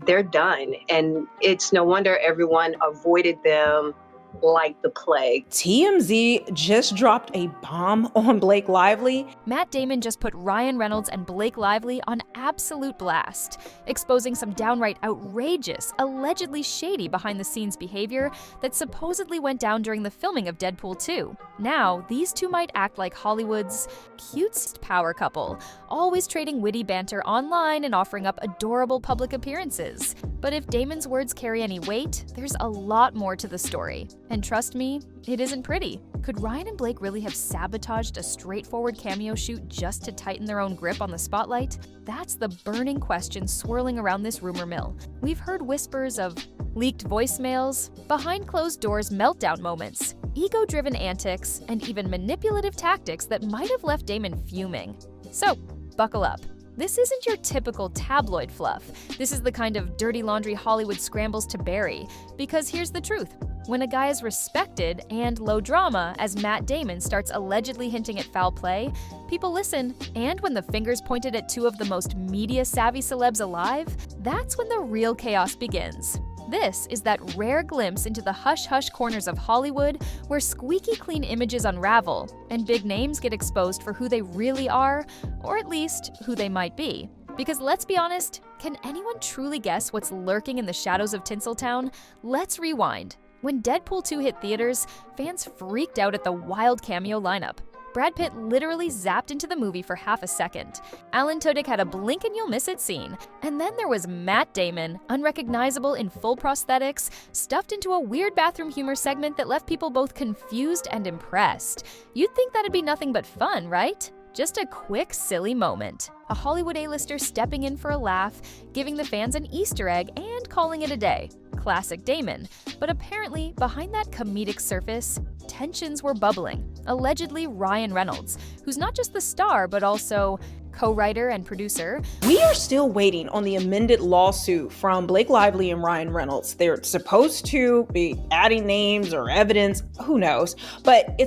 they're done. And it's no wonder everyone avoided them like the plague. TMZ just dropped a bomb on Blake Lively. Matt Damon just put Ryan Reynolds and Blake Lively on absolute blast, exposing some downright outrageous, allegedly shady behind-the-scenes behavior that supposedly went down during the filming of Deadpool 2. Now, these two might act like Hollywood's cutesiest power couple, always trading witty banter online and offering up adorable public appearances. But if Damon's words carry any weight, there's a lot more to the story. And trust me, it isn't pretty. Could Ryan and Blake really have sabotaged a straightforward cameo shoot just to tighten their own grip on the spotlight? That's the burning question swirling around this rumor mill. We've heard whispers of leaked voicemails, behind closed doors meltdown moments, ego-driven antics, and even manipulative tactics that might have left Damon fuming. So, buckle up. This isn't your typical tabloid fluff. This is the kind of dirty laundry Hollywood scrambles to bury. Because here's the truth. When a guy is respected and low drama, as Matt Damon starts allegedly hinting at foul play, people listen. And when the finger's pointed at two of the most media-savvy celebs alive, that's when the real chaos begins. This is that rare glimpse into the hush-hush corners of Hollywood where squeaky clean images unravel and big names get exposed for who they really are, or at least who they might be. Because let's be honest, can anyone truly guess what's lurking in the shadows of Tinseltown? Let's rewind. When Deadpool 2 hit theaters, fans freaked out at the wild cameo lineup. Brad Pitt literally zapped into the movie for half a second. Alan Tudyk had a blink and you'll miss it scene. And then there was Matt Damon, unrecognizable in full prosthetics, stuffed into a weird bathroom humor segment that left people both confused and impressed. You'd think that'd be nothing but fun, right? Just a quick, silly moment. A Hollywood A-lister stepping in for a laugh, giving the fans an Easter egg, and calling it a day. Classic Damon. But apparently, behind that comedic surface, tensions were bubbling. Allegedly, Ryan Reynolds, who's not just the star, but also co-writer and producer. We are still waiting on the amended lawsuit from Blake Lively and Ryan Reynolds. They're supposed to be adding names or evidence, who knows, but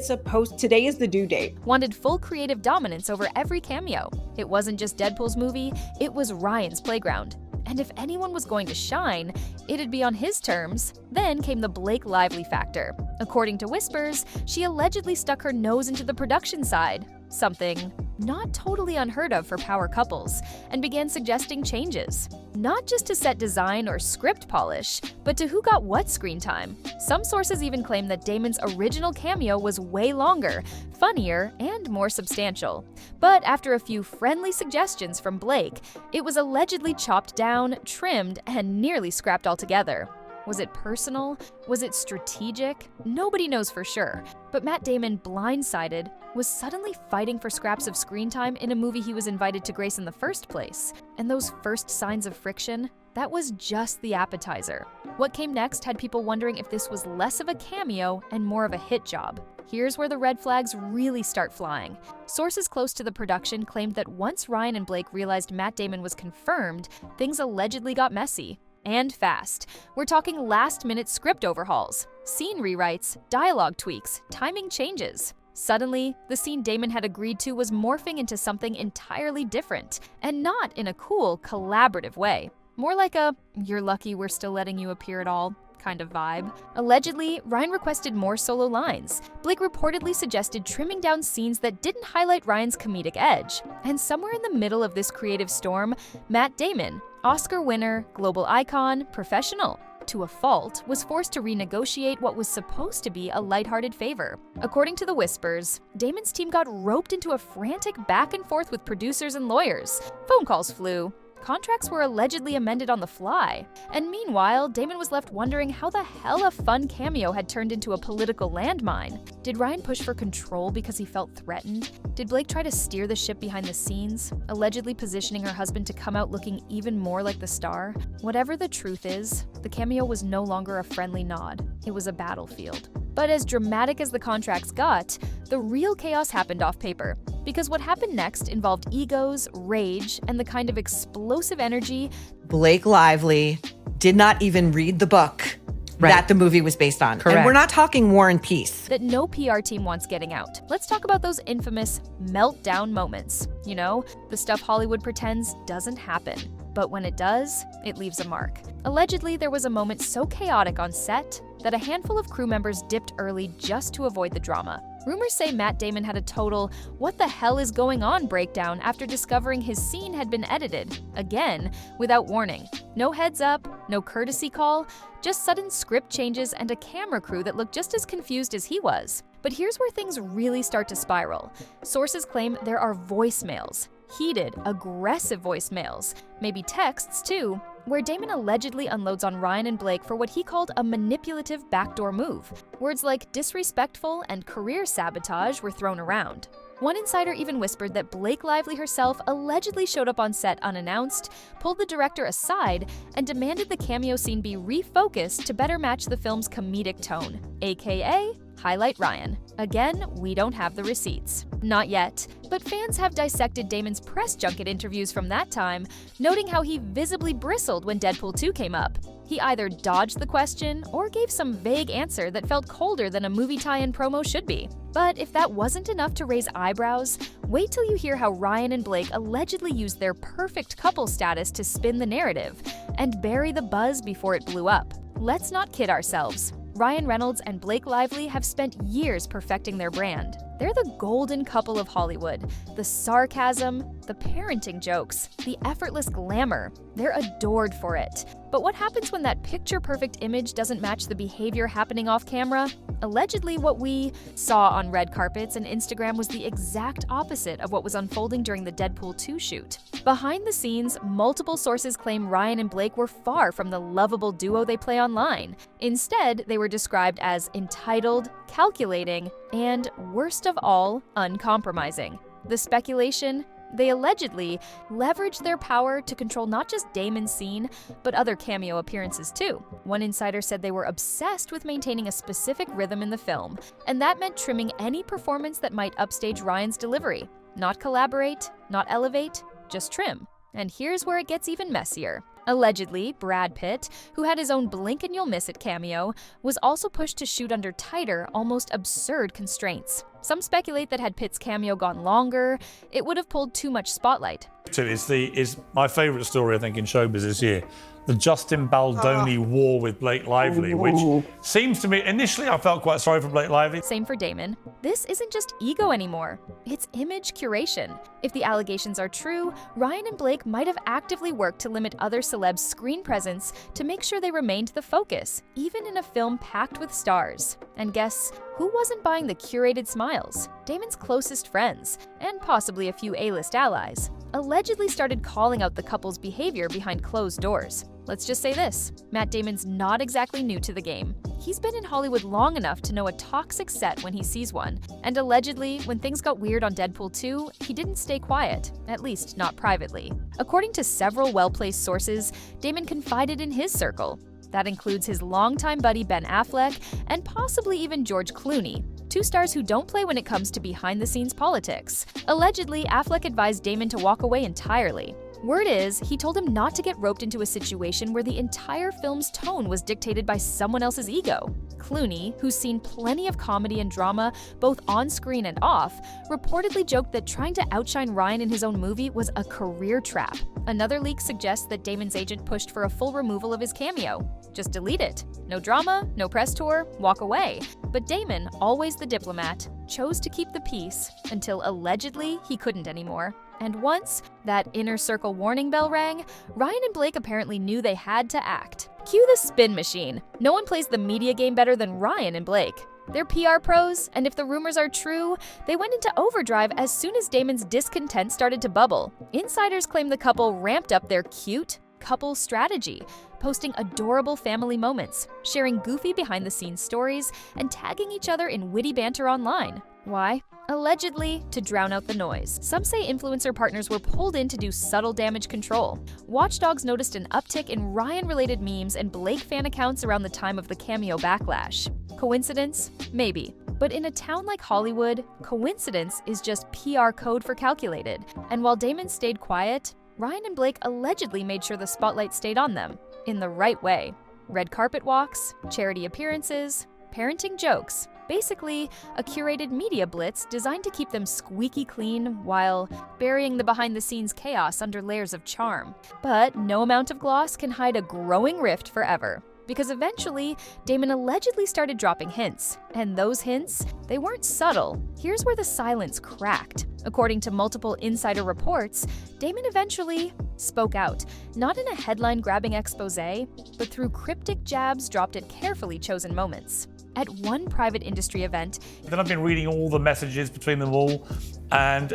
today is the due date. Wanted full creative dominance over every cameo. It wasn't just Deadpool's movie, it was Ryan's playground. And if anyone was going to shine, it'd be on his terms. Then came the Blake Lively factor. According to whispers, she allegedly stuck her nose into the production side, something not totally unheard of for power couples, and began suggesting changes. Not just to set design or script polish, but to who got what screen time. Some sources even claim that Damon's original cameo was way longer, funnier, and more substantial. But after a few friendly suggestions from Blake, it was allegedly chopped down, trimmed, and nearly scrapped altogether. Was it personal? Was it strategic? Nobody knows for sure. But Matt Damon, blindsided, was suddenly fighting for scraps of screen time in a movie he was invited to grace in the first place. And those first signs of friction, that was just the appetizer. What came next had people wondering if this was less of a cameo and more of a hit job. Here's where the red flags really start flying. Sources close to the production claimed that once Ryan and Blake realized Matt Damon was confirmed, things allegedly got messy. And fast. We're talking last-minute script overhauls, scene rewrites, dialogue tweaks, timing changes. Suddenly, the scene Damon had agreed to was morphing into something entirely different, and not in a cool, collaborative way. More like a, "you're lucky we're still letting you appear at all" kind of vibe. Allegedly, Ryan requested more solo lines. Blake reportedly suggested trimming down scenes that didn't highlight Ryan's comedic edge. And somewhere in the middle of this creative storm, Matt Damon, Oscar winner, global icon, professional, to a fault, was forced to renegotiate what was supposed to be a lighthearted favor. According to the whispers, Damon's team got roped into a frantic back and forth with producers and lawyers. Phone calls flew. Contracts were allegedly amended on the fly. And meanwhile, Damon was left wondering how the hell a fun cameo had turned into a political landmine. Did Ryan push for control because he felt threatened? Did Blake try to steer the ship behind the scenes, allegedly positioning her husband to come out looking even more like the star? Whatever the truth is, the cameo was no longer a friendly nod. It was a battlefield. But as dramatic as the contracts got, the real chaos happened off paper. Because what happened next involved egos, rage, and the kind of explosive energy Blake Lively did not even read the book. that the movie was based on. Correct. And we're not talking War and Peace. That no PR team wants getting out. Let's talk about those infamous meltdown moments. You know, the stuff Hollywood pretends doesn't happen. But when it does, it leaves a mark. Allegedly, there was a moment so chaotic on set that a handful of crew members dipped early just to avoid the drama. Rumors say Matt Damon had a total "what the hell is going on" breakdown after discovering his scene had been edited, again, without warning. No heads up, no courtesy call, just sudden script changes and a camera crew that looked just as confused as he was. But here's where things really start to spiral. Sources claim there are voicemails. Heated, aggressive voicemails, maybe texts too, where Damon allegedly unloads on Ryan and Blake for what he called a manipulative backdoor move. Words like disrespectful and career sabotage were thrown around. One insider even whispered that Blake Lively herself allegedly showed up on set unannounced, pulled the director aside, and demanded the cameo scene be refocused to better match the film's comedic tone, aka highlight Ryan. Again, we don't have the receipts. Not yet, but fans have dissected Damon's press junket interviews from that time, noting how he visibly bristled when Deadpool 2 came up. He either dodged the question or gave some vague answer that felt colder than a movie tie-in promo should be. But if that wasn't enough to raise eyebrows, wait till you hear how Ryan and Blake allegedly used their perfect couple status to spin the narrative and bury the buzz before it blew up. Let's not kid ourselves. Ryan Reynolds and Blake Lively have spent years perfecting their brand. They're the golden couple of Hollywood. The sarcasm, the parenting jokes, the effortless glamour. They're adored for it. But what happens when that picture-perfect image doesn't match the behavior happening off camera? Allegedly, what we saw on red carpets and Instagram was the exact opposite of what was unfolding during the Deadpool 2 shoot. Behind the scenes, multiple sources claim Ryan and Blake were far from the lovable duo they play online. Instead, they were described as entitled, calculating, and, worst of all, uncompromising. The speculation? They allegedly leveraged their power to control not just Damon's scene, but other cameo appearances too. One insider said they were obsessed with maintaining a specific rhythm in the film, and that meant trimming any performance that might upstage Ryan's delivery. Not collaborate, not elevate, just trim. And here's where it gets even messier. Allegedly, Brad Pitt, who had his own blink and you'll miss it cameo, was also pushed to shoot under tighter, almost absurd constraints. Some speculate that had Pitt's cameo gone longer, it would have pulled too much spotlight. Is my favourite story, I think, in showbiz this year. The Justin Baldoni war with Blake Lively, which seems to me, initially I felt quite sorry for Blake Lively. Same for Damon. This isn't just ego anymore, it's image curation. If the allegations are true, Ryan and Blake might have actively worked to limit other celebs' screen presence to make sure they remained the focus, even in a film packed with stars. And guess who wasn't buying the curated smiles? Damon's closest friends, and possibly a few A-list allies, allegedly started calling out the couple's behavior behind closed doors. Let's just say this, Matt Damon's not exactly new to the game. He's been in Hollywood long enough to know a toxic set when he sees one, and allegedly, when things got weird on Deadpool 2, he didn't stay quiet, at least not privately. According to several well-placed sources, Damon confided in his circle. That includes his longtime buddy Ben Affleck and possibly even George Clooney, two stars who don't play when it comes to behind-the-scenes politics. Allegedly, Affleck advised Damon to walk away entirely. Word is, he told him not to get roped into a situation where the entire film's tone was dictated by someone else's ego. Clooney, who's seen plenty of comedy and drama, both on screen and off, reportedly joked that trying to outshine Ryan in his own movie was a career trap. Another leak suggests that Damon's agent pushed for a full removal of his cameo. Just delete it. No drama, no press tour, walk away. But Damon, always the diplomat, chose to keep the peace until allegedly he couldn't anymore. And once that inner circle warning bell rang, Ryan and Blake apparently knew they had to act. Cue the spin machine. No one plays the media game better than Ryan and Blake. They're PR pros, and if the rumors are true, they went into overdrive as soon as Damon's discontent started to bubble. Insiders claim the couple ramped up their cute couple strategy, posting adorable family moments, sharing goofy behind-the-scenes stories, and tagging each other in witty banter online. Why? Allegedly, to drown out the noise. Some say influencer partners were pulled in to do subtle damage control. Watchdogs noticed an uptick in Ryan-related memes and Blake fan accounts around the time of the cameo backlash. Coincidence? Maybe. But in a town like Hollywood, coincidence is just PR code for calculated. And while Damon stayed quiet, Ryan and Blake allegedly made sure the spotlight stayed on them, in the right way. red carpet walks, charity appearances, parenting jokes. Basically, a curated media blitz designed to keep them squeaky clean while burying the behind-the-scenes chaos under layers of charm. But no amount of gloss can hide a growing rift forever. Because eventually, Damon allegedly started dropping hints. And those hints, they weren't subtle. Here's where the silence cracked. According to multiple insider reports, Damon eventually spoke out, not in a headline-grabbing exposé, but through cryptic jabs dropped at carefully chosen moments. At one private industry event, Then I've been reading all the messages between them all, and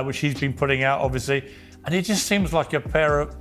which he's been putting out, obviously, and it just seems like a pair of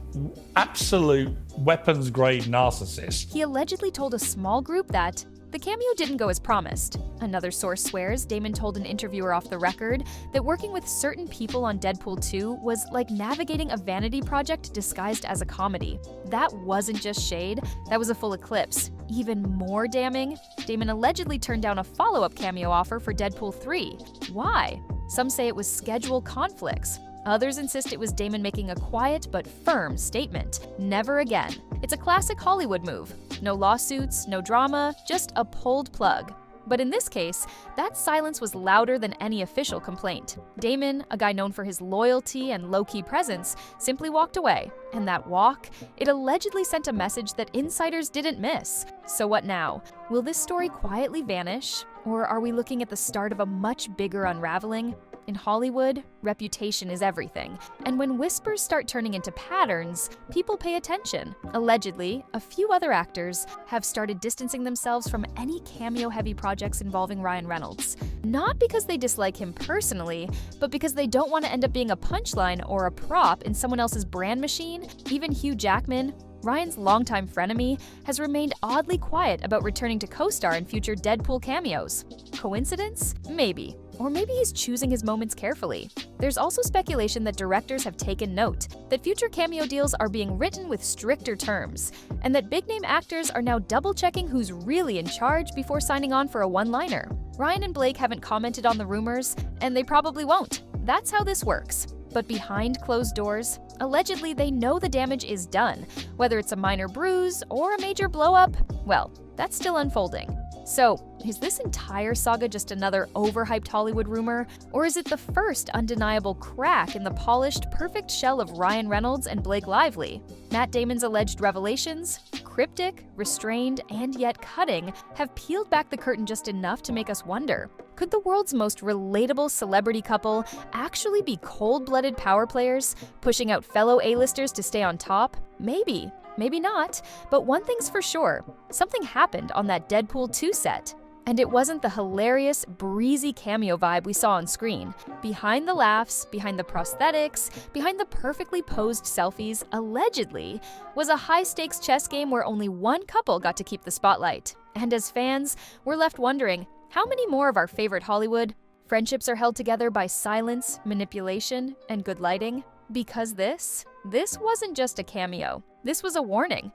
absolute weapons-grade narcissists. he allegedly told a small group that the cameo didn't go as promised. Another source swears Damon told an interviewer off the record that working with certain people on Deadpool 2 was like navigating a vanity project disguised as a comedy. That wasn't just shade, that was a full eclipse. Even more damning, Damon allegedly turned down a follow-up cameo offer for Deadpool 3. Why? Some say it was schedule conflicts. Others insist it was Damon making a quiet but firm statement. Never again. It's a classic Hollywood move. No lawsuits, no drama, just a pulled plug. But in this case, that silence was louder than any official complaint. Damon, a guy known for his loyalty and low-key presence, simply walked away. And that walk, it allegedly sent a message that insiders didn't miss. So what now? Will this story quietly vanish? Or are we looking at the start of a much bigger unraveling? In Hollywood, reputation is everything. And when whispers start turning into patterns, people pay attention. Allegedly, a few other actors have started distancing themselves from any cameo-heavy projects involving Ryan Reynolds. Not because they dislike him personally, but because they don't want to end up being a punchline or a prop in someone else's brand machine. Even Hugh Jackman, Ryan's longtime frenemy, has remained oddly quiet about returning to co-star in future Deadpool cameos. Coincidence? Maybe. Or maybe he's choosing his moments carefully. There's also speculation that directors have taken note, that future cameo deals are being written with stricter terms, and that big-name actors are now double-checking who's really in charge before signing on for a one-liner. Ryan and Blake haven't commented on the rumors, and they probably won't. That's how this works. But behind closed doors, allegedly they know the damage is done. Whether it's a minor bruise or a major blow-up, well, that's still unfolding. So, is this entire saga just another overhyped Hollywood rumor? Or is it the first undeniable crack in the polished, perfect shell of Ryan Reynolds and Blake Lively? Matt Damon's alleged revelations, cryptic, restrained, and yet cutting, have peeled back the curtain just enough to make us wonder. Could the world's most relatable celebrity couple actually be cold-blooded power players, pushing out fellow A-listers to stay on top? Maybe. Maybe not, but one thing's for sure, something happened on that Deadpool 2 set. And it wasn't the hilarious, breezy cameo vibe we saw on screen. Behind the laughs, behind the prosthetics, behind the perfectly posed selfies, allegedly, was a high-stakes chess game where only one couple got to keep the spotlight. And as fans, we're left wondering, how many more of our favorite Hollywood friendships are held together by silence, manipulation, and good lighting? Because this wasn't just a cameo. This was a warning.